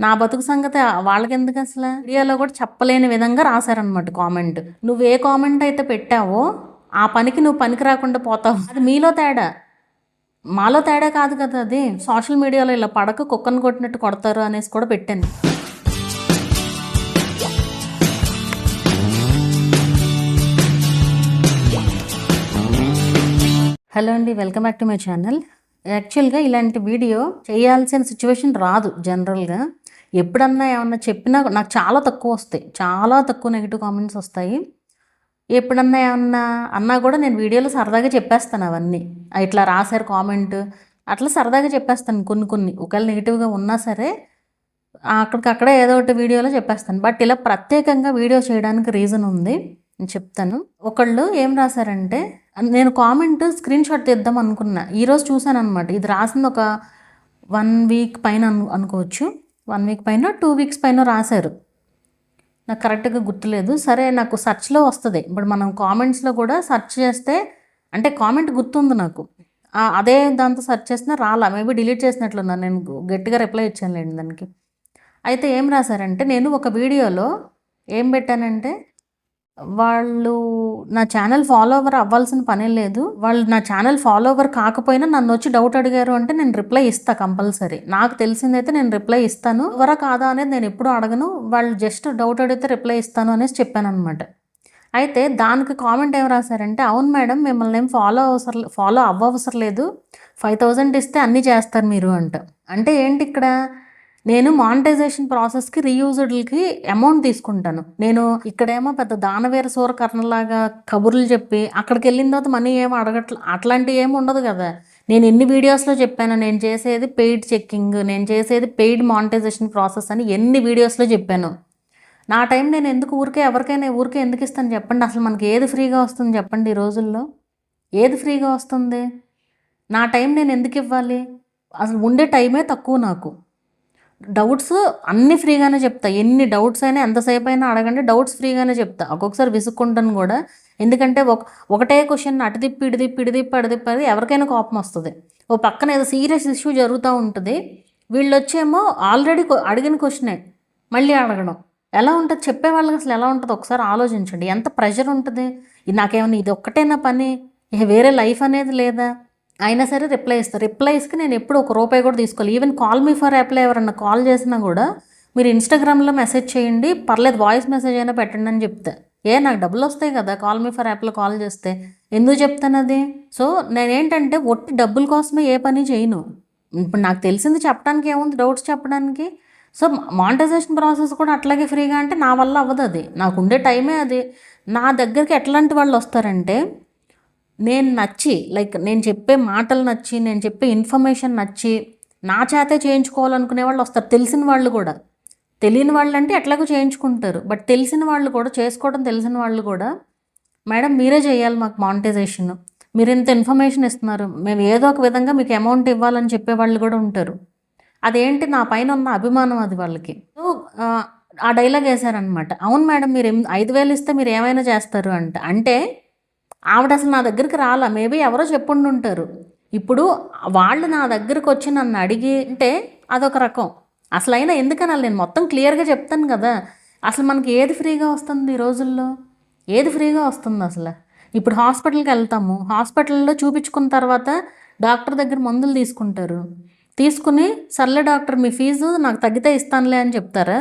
నా బతుకు సంగతి వాళ్ళకెందుకు అసలు? వీడియోలో కూడా చెప్పలేని విధంగా రాశారనమాట కామెంట్. నువ్వు ఏ కామెంట్ అయితే పెట్టావో ఆ పనికి నువ్వు పనికి రాకుండా పోతావు. అది మీలో తేడా, మాలో తేడా కాదు కదా అది. సోషల్ మీడియాలో ఇలా పడక కుక్కను కొట్టినట్టు కొడతారు అనేసి కూడా పెట్టాను. హలో అండి, welcome back to my channel. యాక్చువల్గా ఇలాంటి వీడియో చేయాల్సిన సిచ్యువేషన్ రాదు జనరల్గా. ఎప్పుడన్నా ఏమన్నా చెప్పినా నాకు చాలా తక్కువ వస్తాయి, చాలా తక్కువ నెగిటివ్ కామెంట్స్ వస్తాయి. ఎప్పుడన్నా ఏమన్నా అన్నా కూడా నేను వీడియోలో సరదాగా చెప్పేస్తాను అవన్నీ. ఇట్లా రాశారు కామెంట్, అట్లా సరదాగా చెప్పేస్తాను. కొన్ని ఒకవేళ నెగిటివ్గా ఉన్నా సరే అక్కడికక్కడే ఏదో ఒకటి వీడియోలో చెప్పేస్తాను. బట్ ఇలా ప్రత్యేకంగా వీడియో చేయడానికి రీజన్ ఉంది, చెప్తాను. ఒకళ్ళు ఏం రాశారంటే, నేను కామెంట్ స్క్రీన్ షాట్ తీద్దాం అనుకున్నా, ఈరోజు చూశాను అనమాట. ఇది రాసింది ఒక 1 వీక్ పైన అనుకోవచ్చు. 1 వీక్ పైన 2 వీక్స్ పైన రాశారు, నాకు కరెక్ట్గా గుర్తులేదు. సరే, నాకు సెర్చ్లో వస్తుంది. ఇప్పుడు మనం కామెంట్స్లో కూడా సెర్చ్ చేస్తే, అంటే కామెంట్ గుర్తుంది నాకు, అదే దాంతో సెర్చ్ చేసినా రాలా. మేబీ డిలీట్ చేసినట్లున్నాను, నేను గట్టిగా రిప్లై ఇచ్చానులేండి దానికి. అయితే ఏం రాశారంటే, నేను ఒక వీడియోలో ఏం పెట్టానంటే, వాళ్ళు నా ఛానల్ ఫాలోవర్ అవ్వాల్సిన పనే లేదు, వాళ్ళు నా ఛానల్ ఫాలోవర్ కాకపోయినా నన్ను వచ్చి డౌట్ అడిగారు అంటే నేను రిప్లై ఇస్తాను కంపల్సరీ. నాకు తెలిసిందైతే నేను రిప్లై ఇస్తాను, ఎవరా కాదా అనేది నేను ఎప్పుడూ అడగను. వాళ్ళు జస్ట్ డౌట్ అడిగితే రిప్లై ఇస్తాను అనేసి చెప్పాను అనమాట. అయితే దానికి కామెంట్ ఏం రాశారంటే, అవును మేడం, మిమ్మల్ని ఏం ఫాలో అవ్వవసరం లేదు, 5000 ఇస్తే అన్నీ చేస్తారు మీరు అంట. అంటే ఏంటి ఇక్కడ, నేను మానిటైజేషన్ ప్రాసెస్కి రీయూజ్డ్కి అమౌంట్ తీసుకుంటాను. నేను ఇక్కడేమో పెద్ద దానవీర సూరకర్ణలాగా కబుర్లు చెప్పి అక్కడికి వెళ్ళిన తర్వాత మనీ ఏమో అట్లాంటివి ఏమి ఉండదు కదా. నేను ఎన్ని వీడియోస్లో చెప్పాను, నేను చేసేది పెయిడ్ చెక్కింగ్, నేను చేసేది పెయిడ్ మానిటైజేషన్ ప్రాసెస్ అని ఎన్ని వీడియోస్లో చెప్పాను. నా టైం నేను ఎందుకు ఎవరికైనా ఎందుకు ఇస్తాను చెప్పండి. అసలు మనకి ఏది ఫ్రీగా వస్తుంది చెప్పండి ఈ రోజుల్లో? ఏది ఫ్రీగా వస్తుంది? నా టైం నేను ఎందుకు ఇవ్వాలి? అసలు ఉండే టైమే తక్కువ నాకు. డౌట్స్ అన్నీ ఫ్రీగానే చెప్తా, ఎన్ని డౌట్స్ అయినా ఎంతసేపు అయినా అడగండి, డౌట్స్ ఫ్రీగానే చెప్తా. ఒక్కొక్కసారి విసుక్కుంటాను కూడా, ఎందుకంటే ఒకటే క్వశ్చన్ అటు తిప్పి ఇటు తిప్పి ఎవరికైనా కోపం వస్తుంది. ఓ పక్కన ఏదో సీరియస్ ఇష్యూ జరుగుతూ ఉంటుంది, వీళ్ళు వచ్చేమో ఆల్రెడీ అడిగిన క్వశ్చనే మళ్ళీ అడగడం. ఎలా ఉంటుంది చెప్పే వాళ్ళకి? అసలు ఎలా ఉంటుంది ఒకసారి ఆలోచించండి. ఎంత ప్రెషర్ ఉంటుంది. నాకేమన్నా ఇది ఒక్కటేనా పని, వేరే లైఫ్ అనేది లేదా? అయినా సరే రిప్లై ఇస్తారు. రిప్లైస్కి నేను ఎప్పుడు ₹1 కూడా తీసుకోవాలి. ఈవెన్ కాల్ మీ ఫర్ యాప్లో ఎవరన్నా కాల్ చేసినా కూడా మీరు ఇన్స్టాగ్రామ్లో మెసేజ్ చేయండి, పర్లేదు వాయిస్ మెసేజ్ అయినా పెట్టండి అని చెప్తా. నాకు డబ్బులు వస్తాయి కదా కాల్ మీ ఫర్ యాప్లో కాల్ చేస్తే, ఎందుకు చెప్తాను అది? సో నేనేంటంటే ఒట్టి డబ్బుల కోసమే ఏ పని చేయను. ఇప్పుడు నాకు తెలిసింది చెప్పడానికి ఏముంది, డౌట్స్ చెప్పడానికి. సో మానిటైజేషన్ ప్రాసెస్ కూడా అట్లాగే ఫ్రీగా అంటే నా వల్ల అవ్వదు, అది నాకు ఉండే టైమే అది. నా దగ్గరికి ఎట్లాంటి వాళ్ళు వస్తారంటే, నేను నచ్చి, లైక్ నేను చెప్పే మాటలు నచ్చి, నేను చెప్పే ఇన్ఫర్మేషన్ నచ్చి నా చేతే చేయించుకోవాలనుకునే వాళ్ళు వస్తారు. తెలిసిన వాళ్ళు కూడా, తెలియని వాళ్ళు అంటే ఎట్లాగో చేయించుకుంటారు, బట్ తెలిసిన వాళ్ళు కూడా, చేసుకోవడం తెలిసిన వాళ్ళు కూడా, మేడం మీరే చేయాలి మాకు మానిటైజేషన్, మీరు ఇంత ఇన్ఫర్మేషన్ ఇస్తున్నారు, మేము ఏదో ఒక విధంగా మీకు అమౌంట్ ఇవ్వాలని చెప్పే వాళ్ళు కూడా ఉంటారు. అదేంటి, నా పైన ఉన్న అభిమానం అది వాళ్ళకి. సో ఆ డైలాగ్ వేశారనమాట, అవును మేడం మీరు 5000 ఇస్తే మీరు ఏమైనా చేస్తారు అంటే ఆవిడ అసలు నా దగ్గరికి రాలా, మేబీ ఎవరో చెప్పుండుంటారు. ఇప్పుడు వాళ్ళు నా దగ్గరికి వచ్చి నన్ను అడిగి అంటే అదొక రకం. అసలు అయినా ఎందుకనాలి, నేను మొత్తం క్లియర్గా చెప్తాను కదా. అసలు మనకి ఏది ఫ్రీగా వస్తుంది ఈ రోజుల్లో? ఏది ఫ్రీగా వస్తుంది అసలు? ఇప్పుడు హాస్పిటల్కి వెళ్తాము, హాస్పిటల్లో చూపించుకున్న తర్వాత డాక్టర్ దగ్గర మందులు తీసుకుని సర్లే డాక్టర్ మీ ఫీజు నాకు తగ్గితే ఇస్తానులే అని చెప్తారా?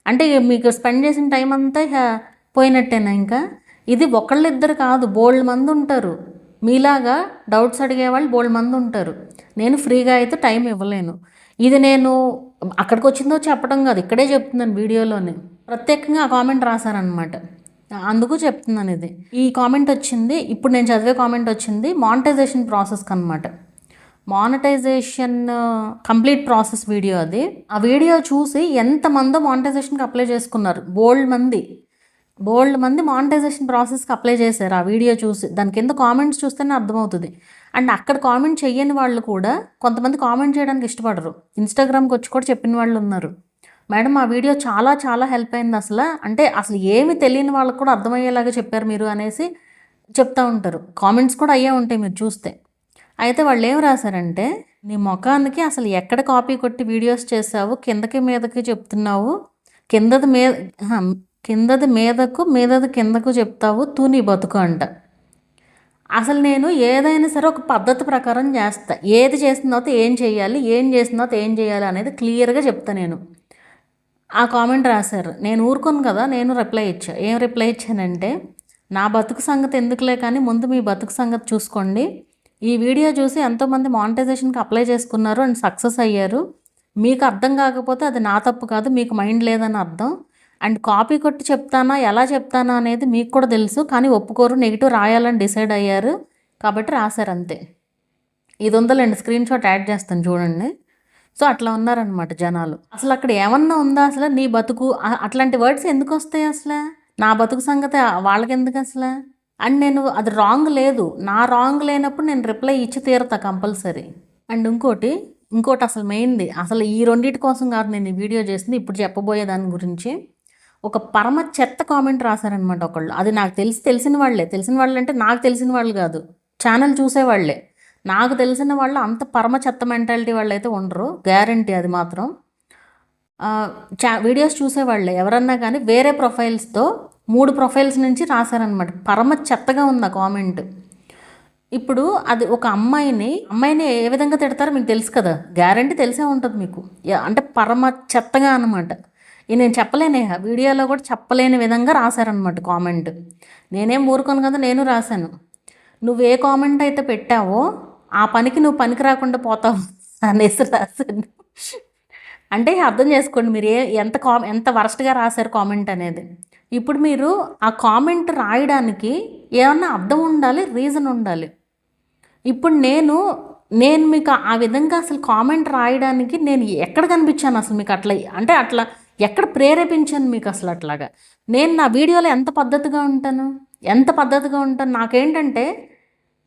అంటే మీకు స్పెండ్ చేసిన టైం అంతా పోయినట్టేనా ఇంకా? ఇది ఒకళ్ళిద్దరు కాదు, బోల్డ్ మంది ఉంటారు మీలాగా డౌట్స్ అడిగేవాళ్ళు, బోల్డ్ మంది ఉంటారు. నేను ఫ్రీగా అయితే టైం ఇవ్వలేను. ఇది నేను అక్కడికి వచ్చిందో చెప్పడం కాదు, ఇక్కడే చెప్తున్నాను వీడియోలోనే. ప్రత్యేకంగా ఆ కామెంట్ రాశారనమాట, అందుకు చెప్తున్నాను ఇది. ఈ కామెంట్ వచ్చింది, ఇప్పుడు నేను చదివే కామెంట్ వచ్చింది మానిటైజేషన్ ప్రాసెస్కి అనమాట. మానిటైజేషన్ కంప్లీట్ ప్రాసెస్ వీడియో అది. ఆ వీడియో చూసి ఎంతమందో మానిటైజేషన్కి అప్లై చేసుకున్నారు, బోల్డ్ మంది మానిటైజేషన్ ప్రాసెస్కి అప్లై చేశారు ఆ వీడియో చూసి. దాని కింద కామెంట్స్ చూస్తేనే అర్థమవుతుంది. అండ్ అక్కడ కామెంట్ చేయని వాళ్ళు కూడా కొంతమంది కామెంట్ చేయడానికి ఇష్టపడరు, ఇన్స్టాగ్రామ్కి వచ్చి కూడా చెప్పిన వాళ్ళు ఉన్నారు, మేడం ఆ వీడియో చాలా చాలా హెల్ప్ అయింది అసలు ఏమి తెలియని వాళ్ళకు కూడా అర్థమయ్యేలాగా చెప్పారు మీరు అనేసి చెప్తూ ఉంటారు. కామెంట్స్ కూడా అయ్యే ఉంటాయి మీరు చూస్తే. అయితే వాళ్ళు ఏం రాశారంటే, నీ మొఖానికి అసలు ఎక్కడ కాపీ కొట్టి వీడియోస్ చేసావు, కిందకి మీదకి చెప్తున్నావు, కిందది మీద కిందది మీదకు మీదది కిందకు చెప్తావు, తూ నీ బతుకు అంట. అసలు నేను ఏదైనా సరే ఒక పద్ధతి ప్రకారం చేస్తా. ఏది చేసిన తర్వాత ఏం చేయాలి, ఏం చేసిన తర్వాత ఏం చేయాలి అనేది క్లియర్గా చెప్తా నేను. ఆ కామెంట్ రాశారు. నేను ఊరుకోను కదా, నేను రిప్లై ఇచ్చా. ఏం రిప్లై ఇచ్చానంటే, నా బతుకు సంగతి ఎందుకులే కానీ ముందు మీ బతుకు సంగతి చూసుకోండి. ఈ వీడియో చూసి ఎంతోమంది మానిటైజేషన్కి అప్లై చేసుకున్నారు అండ్ సక్సెస్ అయ్యారు. మీకు అర్థం కాకపోతే అది నా తప్పు కాదు, మీకు మైండ్ లేదని అర్థం. అండ్ కాపీ కొట్టి చెప్తానా, ఎలా చెప్తానా అనేది మీకు కూడా తెలుసు, కానీ ఒప్పుకోరు, నెగిటివ్ రాయాలని డిసైడ్ అయ్యారు కాబట్టి రాశారు అంతే. ఇది ఉందలేండి, స్క్రీన్ షాట్ యాడ్ చేస్తాను చూడండి. సో అట్లా ఉన్నారనమాట జనాలు. అసలు అక్కడ ఏమన్నా ఉందా అసలు, నీ బతుకు అట్లాంటి వర్డ్స్ ఎందుకు వస్తాయి అసలు, నా బతుకు సంగతి వాళ్ళకి ఎందుకు అసలు. అండ్ నేను అది రాంగ్ లేదు, నా రాంగ్ లేనప్పుడు నేను రిప్లై ఇచ్చి తీరుతా కంపల్సరీ. అండ్ ఇంకోటి అసలు మెయిన్ది, అసలు ఈ రెండింటి కోసం కాదు నేను ఈ వీడియో చేసింది, ఇప్పుడు చెప్పబోయే దాని గురించి. ఒక పరమ చెత్త కామెంట్ రాశారనమాట ఒకళ్ళు. అది నాకు తెలిసిన వాళ్ళే అంటే నాకు తెలిసిన వాళ్ళు కాదు, ఛానల్ చూసేవాళ్లే. నాకు తెలిసిన వాళ్ళు అంత పరమ చెత్త మెంటాలిటీ వాళ్ళు అయితే ఉండరు, గ్యారంటీ అది మాత్రం. వీడియోస్ చూసేవాళ్ళే ఎవరన్నా కానీ వేరే ప్రొఫైల్స్తో 3 ప్రొఫైల్స్ నుంచి రాశారనమాట. పరమ చెత్తగా ఉంది ఆ కామెంట్. ఇప్పుడు అది ఒక అమ్మాయిని ఏ విధంగా తిడతారో మీకు తెలుసు కదా, గ్యారంటీ తెలిసే ఉంటుంది మీకు. అంటే పరమ చెత్తగా అనమాట. నేను చెప్పలేనే, వీడియోలో కూడా చెప్పలేని విధంగా రాశారనమాట కామెంట్. నేనేం ఊరుకోను కదా, నేను రాశాను. నువ్వు ఏ కామెంట్ అయితే పెట్టావో ఆ పనికి నువ్వు పనికి రాకుండా పోతావు అనేసి రాశాను. అంటే అర్థం చేసుకోండి మీరు ఎంత వరస్ట్గా రాశారు కామెంట్ అనేది. ఇప్పుడు మీరు ఆ కామెంట్ రాయడానికి ఏమన్నా అర్థం ఉండాలి, రీజన్ ఉండాలి. ఇప్పుడు నేను మీకు ఆ విధంగా అసలు కామెంట్ రాయడానికి నేను ఎక్కడ కనిపించాను అసలు మీకు అట్లా, అంటే అట్లా ఎక్కడ ప్రేరేపించాను మీకు అసలు అట్లాగా. నేను నా వీడియోలో ఎంత పద్ధతిగా ఉంటాను. నాకేంటంటే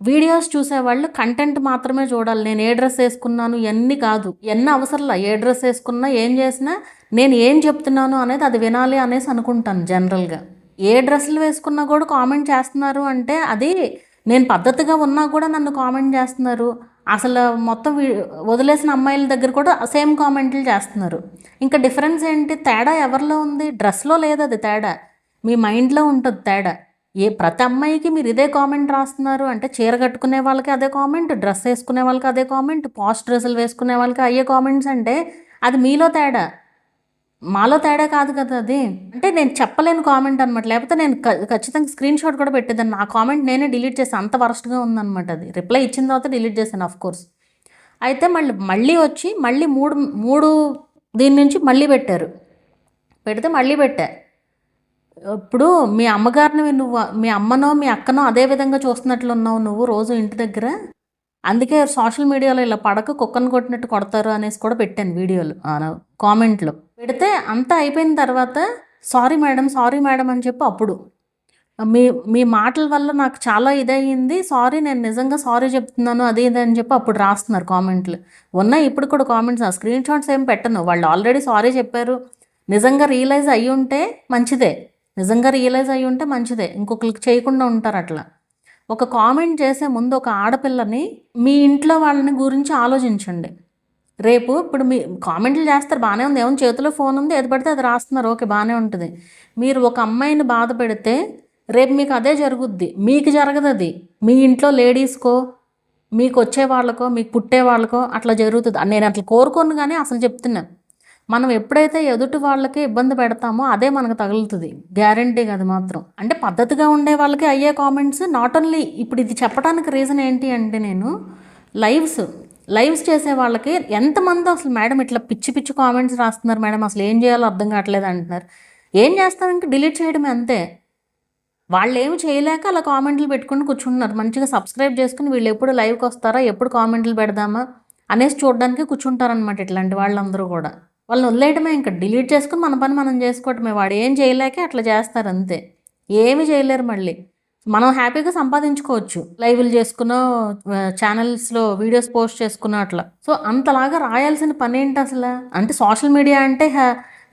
వీడియోస్ చూసేవాళ్ళు కంటెంట్ మాత్రమే చూడాలి. నేను ఏ డ్రెస్ వేసుకున్నాను ఇవన్నీ కాదు, ఎన్ని అవసరంలా, ఏ డ్రెస్ వేసుకున్నా ఏం చేసినా నేను ఏం చెప్తున్నాను అనేది అది వినాలి అనేసి అనుకుంటాను. జనరల్గా ఏ డ్రెస్సులు వేసుకున్నా కూడా కామెంట్ చేస్తున్నారు అంటే అది నేను పద్ధతిగా ఉన్నా కూడా నన్ను కామెంట్ చేస్తున్నారు. అసలు మొత్తం వదిలేసిన అమ్మాయిల దగ్గర కూడా సేమ్ కామెంట్లు చేస్తున్నారు. ఇంకా డిఫరెన్స్ ఏంటి, తేడా ఎవరిలో ఉంది? డ్రెస్లో లేదు, అది తేడా మీ మైండ్లో ఉంటుంది తేడా. ప్రతి అమ్మాయికి మీరు ఇదే కామెంట్ రాస్తున్నారు అంటే, చీర కట్టుకునే వాళ్ళకి అదే కామెంట్, డ్రెస్ వేసుకునే వాళ్ళకి అదే కామెంట్, పాస్ట్ డ్రెస్సులు వేసుకునే వాళ్ళకి అయ్యే కామెంట్స్ అంటే అది మీలో తేడా, మాలో తేడా కాదు కదా అది. అంటే నేను చెప్పలేని కామెంట్ అనమాట. లేకపోతే నేను ఖచ్చితంగా స్క్రీన్ షాట్ కూడా పెట్టేదాన్ని. నా కామెంట్ నేనే డిలీట్ చేశాను, అంత వరస్ట్గా ఉందన్నమాట అది. రిప్లై ఇచ్చిన తర్వాత డిలీట్ చేశాను ఆఫ్కోర్స్. అయితే మళ్ళీ వచ్చి మూడు దీని నుంచి మళ్ళీ పెడితే మళ్ళీ పెట్టా. ఇప్పుడు మీ అమ్మగారిని మీ అమ్మనో మీ అక్కనో అదే విధంగా చూస్తున్నట్లున్నావు నువ్వు రోజు ఇంటి దగ్గర. అందుకే సోషల్ మీడియాలో ఇలా పడక కుక్కను కొట్టినట్టు కొడతారు అనేసి కూడా పెట్టాను వీడియోలు, కామెంట్లో పెడితే. అంతా అయిపోయిన తర్వాత సారీ మేడం అని చెప్పి అప్పుడు మీ మాటల వల్ల నాకు చాలా ఇదయ్యింది, సారీ, నేను నిజంగా సారీ చెప్తున్నాను అది ఇది అని చెప్పి అప్పుడు రాస్తున్నారు కామెంట్లు. ఉన్నాయి ఇప్పుడు కూడా కామెంట్స్, ఆ స్క్రీన్ షాట్స్ ఏం పెట్టను. వాళ్ళు ఆల్రెడీ సారీ చెప్పారు. నిజంగా రియలైజ్ అయ్యి ఉంటే మంచిదే, ఇంకొకరికి చేయకుండా ఉంటారు అట్లా. ఒక కామెంట్ చేసే ముందు ఒక ఆడపిల్లని, మీ ఇంట్లో వాళ్ళని గురించి ఆలోచించండి. రేపు ఇప్పుడు మీ కామెంట్లు చేస్తారు, బాగానే ఉంది, ఏమైనా చేతిలో ఫోన్ ఉంది, ఏది పడితే అది రాస్తున్నారు, ఓకే బాగానే ఉంటుంది. మీరు ఒక అమ్మాయిని బాధ పెడితే రేపు మీకు అదే జరుగుద్ది. మీకు జరగదు అది, మీ ఇంట్లో లేడీస్కో, మీకు వచ్చే వాళ్ళకో, మీకు పుట్టే వాళ్ళకో అట్లా జరుగుతుంది. నేను అట్లా కోరుకోను, కానీ అసలు చెప్తున్నాను, మనం ఎప్పుడైతే ఎదుటి వాళ్ళకి ఇబ్బంది పెడతామో అదే మనకు తగులుతుంది, గ్యారంటీ అది మాత్రం. అంటే పద్ధతిగా ఉండే వాళ్ళకి అయ్యే కామెంట్స్. నాట్ ఓన్లీ ఇప్పుడు ఇది చెప్పడానికి రీజన్ ఏంటి అంటే, నేను లైవ్స్ చేసే వాళ్ళకి ఎంతమంది అసలు మేడం ఇట్లా పిచ్చి కామెంట్స్ రాస్తున్నారు మేడం, అసలు ఏం చేయాలో అర్థం కావట్లేదు అంటున్నారు. ఏం చేస్తాం, ఇంకా డిలీట్ చేయడమే అంతే. వాళ్ళు ఏమి చేయలేక అలా కామెంట్లు పెట్టుకుని కూర్చుంటున్నారు. మంచిగా సబ్స్క్రైబ్ చేసుకుని వీళ్ళు ఎప్పుడు లైవ్కి వస్తారా, ఎప్పుడు కామెంట్లు పెడదామా అనేసి చూడడానికి కూర్చుంటారనమాట ఇట్లాంటి వాళ్ళందరూ కూడా. వాళ్ళని వదిలేయటమే, ఇంకా డిలీట్ చేసుకుని మన పని మనం చేసుకోవటమే. వాడు ఏం చేయలేకే అట్లా చేస్తారు అంతే, ఏమీ చేయలేరు. మళ్ళీ మనం హ్యాపీగా సంపాదించుకోవచ్చు, లైవ్లు చేసుకున్నో, ఛానల్స్లో వీడియోస్ పోస్ట్ చేసుకున్నో అట్లా. సో అంతలాగా రాయాల్సిన పని ఏంటి అసలు? అంటే సోషల్ మీడియా అంటే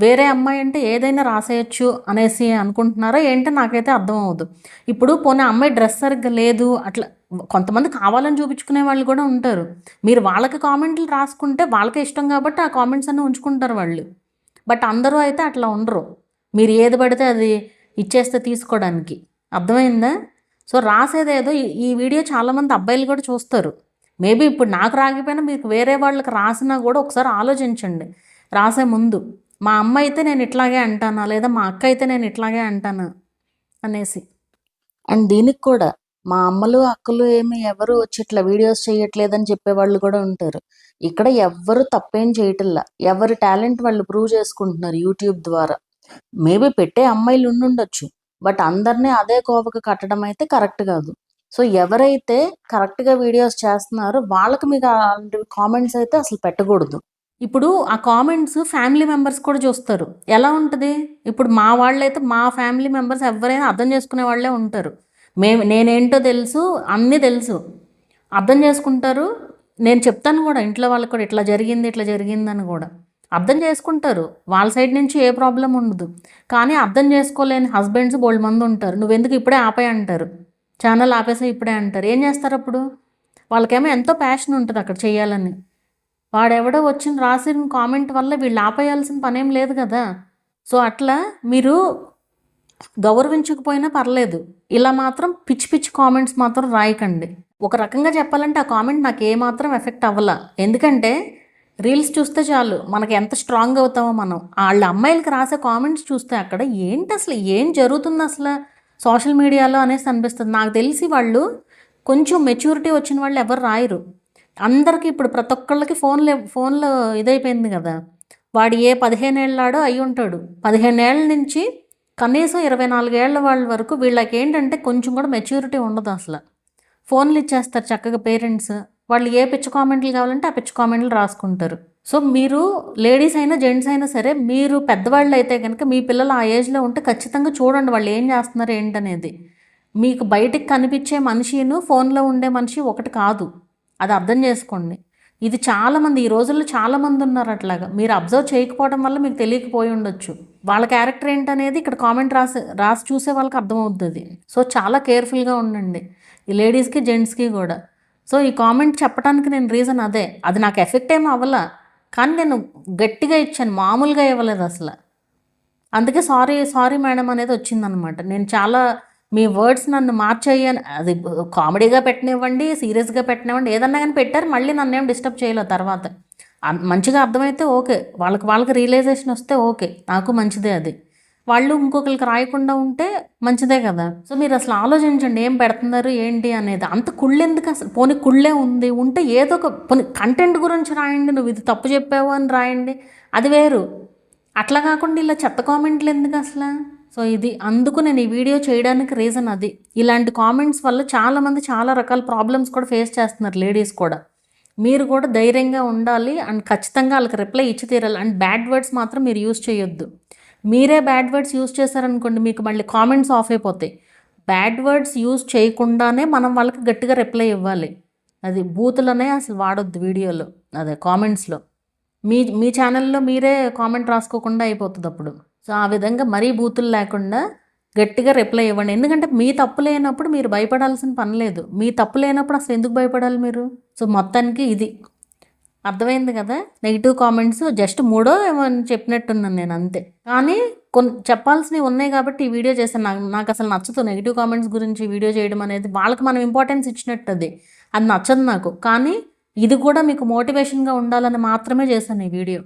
వేరే అమ్మాయి అంటే ఏదైనా రాసేయచ్చు అనేసి అనుకుంటున్నారో ఏంటో నాకైతే అర్థం అవ్వదు. ఇప్పుడు పోనీ అమ్మాయి డ్రెస్ సరిగ్గా లేదు, అట్లా కొంతమంది కావాలని చూపించుకునే వాళ్ళు కూడా ఉంటారు. మీరు వాళ్ళకి కామెంట్లు రాసుకుంటే వాళ్ళకే ఇష్టం కాబట్టి ఆ కామెంట్స్ అన్నీ ఉంచుకుంటారు వాళ్ళు. బట్ అందరూ అయితే అట్లా ఉండరు. మీరు ఏది పడితే అది ఇచ్చేస్తే తీసుకోవడానికి. అర్థమైందా? సో రాసేదేదో ఈ వీడియో చాలామంది అబ్బాయిలు కూడా చూస్తారు. మేబీ ఇప్పుడు నాకు రాకపోయినా మీకు వేరే వాళ్ళకి రాసినా కూడా ఒకసారి ఆలోచించండి రాసే ముందు. మా అమ్మ అయితే నేను ఇట్లాగే అంటానా, లేదా మా అక్క అయితే నేను ఇట్లాగే అంటానా అనేసి. అండ్ దీనికి కూడా మా అమ్మలు అక్కలు ఎవరు వచ్చి ఇట్లా వీడియోస్ చేయట్లేదని చెప్పేవాళ్ళు కూడా ఉంటారు. ఇక్కడ ఎవ్వరు తప్పేం చేయటల్లా, ఎవరి టాలెంట్ వాళ్ళు ప్రూవ్ చేసుకుంటున్నారు యూట్యూబ్ ద్వారా. మేబీ పెట్టే అమ్మాయిలు ఉండుండొచ్చు, బట్ అందరినీ అదే కోవకు కట్టడం అయితే కరెక్ట్ కాదు. సో ఎవరైతే కరెక్ట్గా వీడియోస్ చేస్తున్నారో వాళ్ళకి మీకు అలాంటి కామెంట్స్ అయితే అసలు పెట్టకూడదు. ఇప్పుడు ఆ కామెంట్స్ ఫ్యామిలీ మెంబర్స్ కూడా చూస్తారు. ఎలా ఉంటుంది, ఇప్పుడు మా వాళ్ళైతే మా ఫ్యామిలీ మెంబర్స్ ఎవరైనా అర్థం చేసుకునే వాళ్ళే ఉంటారు. నేనేంటో తెలుసు, అన్నీ తెలుసు, అర్థం చేసుకుంటారు. నేను చెప్తాను కూడా ఇంట్లో వాళ్ళకి కూడా ఇట్లా జరిగిందని కూడా అర్థం చేసుకుంటారు. వాళ్ళ సైడ్ నుంచి ఏ ప్రాబ్లం ఉండదు. కానీ అర్థం చేసుకోలేని హస్బెండ్స్ బోల్డ్ మంది ఉంటారు. నువ్వెందుకు ఇప్పుడే ఆపే అంటారు, ఛానల్ ఆపేసా ఇప్పుడే అంటారు. ఏం చేస్తారు అప్పుడు? వాళ్ళకేమో ఎంతో ప్యాషన్ ఉంటుంది అక్కడ చేయాలని. వాడెవడో వచ్చిన రాసిన కామెంట్ వల్ల వీళ్ళు ఆపేయాల్సిన పనేం లేదు కదా. సో అట్లా మీరు గౌరవించకపోయినా పర్లేదు, ఇలా మాత్రం పిచ్చి పిచ్చి కామెంట్స్ మాత్రం రాయకండి. ఒక రకంగా చెప్పాలంటే ఆ కామెంట్ నాకు ఏమాత్రం ఎఫెక్ట్ అవ్వాల. ఎందుకంటే రీల్స్ చూస్తే చాలు మనకి ఎంత స్ట్రాంగ్ అవుతామో మనం. వాళ్ళ అమ్మాయిలకి రాసే కామెంట్స్ చూస్తే అక్కడ ఏంటి అసలు ఏం జరుగుతుంది అసలు సోషల్ మీడియాలో అనేసి అనిపిస్తుంది. నాకు తెలిసి వాళ్ళు కొంచెం మెచ్యూరిటీ వచ్చిన వాళ్ళు ఎవరు రాయరు. అందరికీ ఇప్పుడు ప్రతి ఒక్కళ్ళకి ఫోన్లో ఇదైపోయింది కదా. వాడు ఏ 15 ఏళ్ళాడో అయి ఉంటాడు. 15 ఏళ్ళ నుంచి కనీసం 24 ఏళ్ళ వాళ్ళ వరకు వీళ్ళకి ఏంటంటే కొంచెం కూడా మెచ్యూరిటీ ఉండదు అసలు. ఫోన్లు ఇచ్చేస్తారు చక్కగా పేరెంట్స్. వాళ్ళు ఏ పిచ్చి కామెంట్లు కావాలంటే ఆ పిచ్చి కామెంట్లు రాసుకుంటారు. సో మీరు లేడీస్ అయినా జెంట్స్ అయినా సరే, మీరు పెద్దవాళ్ళు అయితే కనుక మీ పిల్లలు ఆ ఏజ్లో ఉంటే ఖచ్చితంగా చూడండి వాళ్ళు ఏం చేస్తున్నారు ఏంటనేది. మీకు బయటికి కనిపించే మనిషిను ఫోన్లో ఉండే మనిషి ఒకటి కాదు, అది అర్థం చేసుకోండి. ఇది చాలామంది ఈ రోజుల్లో చాలామంది ఉన్నారు అట్లాగా. మీరు అబ్జర్వ్ చేయకపోవడం వల్ల మీకు తెలియకపోయి ఉండొచ్చు. వాళ్ళ క్యారెక్టర్ ఏంటనేది ఇక్కడ కామెంట్ రాసి చూసే వాళ్ళకి అర్థమవుతుంది. సో చాలా కేర్ఫుల్గా ఉండండి, ఈ లేడీస్కి జెంట్స్కి కూడా. సో ఈ కామెంట్ చెప్పడానికి నేను రీజన్ అదే. అది నాకు ఎఫెక్ట్ ఏమో అవ్వలా, కానీ నేను గట్టిగా ఇచ్చాను, మామూలుగా ఇవ్వలేదు అసలు. అందుకే సారీ మేడం అనేది వచ్చిందనమాట. నేను చాలా మీ వర్డ్స్ నన్ను మార్చేయని, అది కామెడీగా పెట్టనివ్వండి, సీరియస్గా పెట్టనివ్వండి, ఏదన్నా కానీ పెట్టారు. మళ్ళీ నన్ను ఏం డిస్టర్బ్ చేయలేదు తర్వాత. మంచిగా అర్థమైతే ఓకే, వాళ్ళకి రియలైజేషన్ వస్తే ఓకే, నాకు మంచిదే. అది వాళ్ళు ఇంకొకరికి రాయకుండా ఉంటే మంచిదే కదా. సో మీరు అసలు ఆలోచించండి ఏం పెడుతున్నారు ఏంటి అనేది. అంత కుళ్ళెందుకు అసలు? పోనీ కుళ్ళే ఉంటే ఏదో ఒక పోనీ కంటెంట్ గురించి రాయండి, నువ్వు ఇది తప్పు చెప్పావు అని రాయండి, అది వేరు. అట్లా కాకుండా ఇలా చెత్త కామెంట్లు ఎందుకు అసలు? సో ఇది అందుకు నేను ఈ వీడియో చేయడానికి రీజన్ అది. ఇలాంటి కామెంట్స్ వల్ల చాలామంది చాలా రకాల ప్రాబ్లమ్స్ కూడా ఫేస్ చేస్తున్నారు, లేడీస్ కూడా. మీరు కూడా ధైర్యంగా ఉండాలి అండ్ ఖచ్చితంగా వాళ్ళకి రిప్లై ఇచ్చి తీరాలి. అండ్ బ్యాడ్ వర్డ్స్ మాత్రం మీరు యూజ్ చేయొద్దు. మీరే బ్యాడ్ వర్డ్స్ యూజ్ చేశారనుకోండి, మీకు మళ్ళీ కామెంట్స్ ఆఫ్ అయిపోతాయి. బ్యాడ్ వర్డ్స్ యూజ్ చేయకుండానే మనం వాళ్ళకి గట్టిగా రిప్లై ఇవ్వాలి. అది బూతులనే అసలు వాడొద్దు వీడియోలో, అదే కామెంట్స్లో. మీ ఛానల్లో మీరే కామెంట్ రాసుకోకుండా అయిపోతుంది అప్పుడు. సో ఆ విధంగా మరీ బూతులు లేకుండా గట్టిగా రిప్లై ఇవ్వండి. ఎందుకంటే మీ తప్పు లేనప్పుడు మీరు భయపడాల్సిన పని లేదు. మీ తప్పు లేనప్పుడు అసలు ఎందుకు భయపడాలి మీరు? సో మొత్తానికి ఇది అర్థమైంది కదా. నెగిటివ్ కామెంట్స్ జస్ట్ 3 ఏమో చెప్పినట్టున్నాను నేను, అంతే. కానీ చెప్పాల్సినవి ఉన్నాయి కాబట్టి ఈ వీడియో చేశాను. నాకు అసలు నచ్చదు నెగిటివ్ కామెంట్స్ గురించి వీడియో చేయడం అనేది. వాళ్ళకి మనం ఇంపార్టెన్స్ ఇచ్చినట్టు అది నచ్చదు నాకు. కానీ ఇది కూడా మీకు మోటివేషన్గా ఉండాలని మాత్రమే చేశాను ఈ వీడియో.